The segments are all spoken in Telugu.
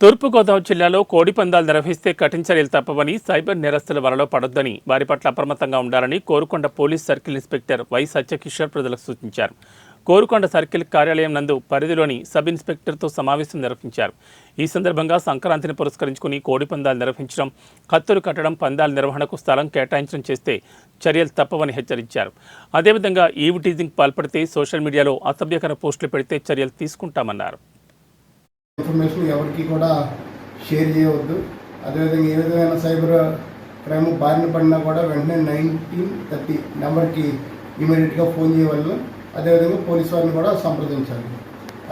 తూర్పుగోదావరి జిల్లాలో కోడి పందాలు నిర్వహిస్తే కఠిన చర్యలు తప్పవని, సైబర్ నేరస్తుల వలలో పడొద్దని, వారి పట్ల అప్రమత్తంగా ఉండాలని Korukonda police circle inspector why Satyakishore ప్రజలకు సూచించారు. కోరుకొండ సర్కిల్ కార్యాలయం నందు పరిధిలోని సబ్ ఇన్స్పెక్టర్తో సమావేశం నిర్వహించారు. ఈ సందర్భంగా సంక్రాంతిని పురస్కరించుకుని కోడి పందాలు నిర్వహించడం, కత్తులు కట్టడం, పందాల నిర్వహణకు స్థలం కేటాయించడం చేస్తే చర్యలు తప్పవని హెచ్చరించారు. అదేవిధంగా ఈవ్ టీజింగ్ పాల్పడితే సోషల్ మీడియాలో అసభ్యకర పోస్టులు పెడితే చర్యలు తీసుకుంటామన్నారు. ఇన్ఫర్మేషన్ ఎవరికి కూడా షేర్ చేయవద్దు. అదేవిధంగా ఏ విధమైన సైబర్ క్రైమ్ బారిన పడినా కూడా వెంటనే 1930 నెంబర్కి ఇమీడియట్గా ఫోన్ చేయవలను. అదేవిధంగా పోలీసు వారిని కూడా సంప్రదించాలి.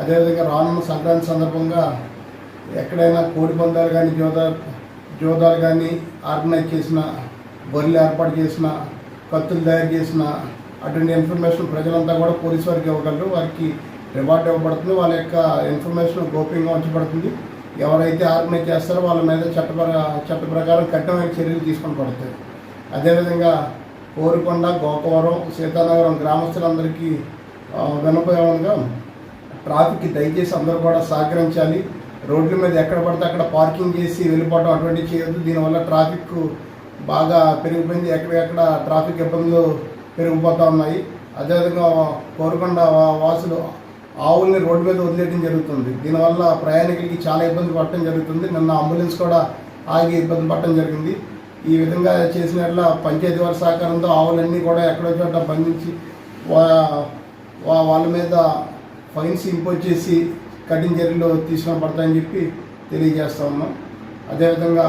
అదేవిధంగా రానున్న సంక్రాంతి సందర్భంగా ఎక్కడైనా కోడి పందాలు కానీ జోదాలు కానీ ఆర్గనైజ్ చేసిన, బొర్రెలు ఏర్పాటు చేసిన, కత్తులు తయారు చేసిన అటువంటి ఇన్ఫర్మేషన్ ప్రజలంతా కూడా పోలీసు వారికి ఇవ్వగలరు. వారికి రివార్డ్ ఇవ్వబడుతుంది. వాళ్ళ యొక్క ఇన్ఫర్మేషన్ గోప్యంగా ఉంచబడుతుంది. ఎవరైతే ఆర్గనైజ్ చేస్తారో వాళ్ళ మీద చట్ట ప్రకారం కఠినమైన చర్యలు తీసుకొని పడతాయి. అదేవిధంగా కోరుకొండ, గోకవరం, సీతానగరం గ్రామస్తులందరికీ వినపగా ట్రాఫిక్కి దయచేసి అందరూ కూడా సహకరించాలి. రోడ్ల మీద ఎక్కడ పడితే అక్కడ పార్కింగ్ చేసి వెళ్ళిపోవడం అటువంటివి చేయొద్దు. దీనివల్ల ట్రాఫిక్ బాగా పెరిగిపోయింది. ఎక్కడెక్కడ ట్రాఫిక్ ఇబ్బందులు పెరిగిపోతూ ఉన్నాయి. అదేవిధంగా కోరుకొండ వాసులు ఆవుల్ని రోడ్డు మీద వదిలేయడం జరుగుతుంది. దీనివల్ల ప్రయాణికులకి చాలా ఇబ్బంది పడటం జరుగుతుంది. నిన్న అంబులెన్స్ కూడా ఆగి ఇబ్బంది పడటం జరిగింది. ఈ విధంగా చేసిన పంచాయతీ వారి సహకారంతో ఆవులన్నీ కూడా ఎక్కడో చోట బంధించి వాళ్ళ మీద ఫైన్స్ ఇంపోజ్ చేసి కఠిన చర్యలు తీసుకొని పడతాయని చెప్పి తెలియజేస్తా ఉన్నాం. అదేవిధంగా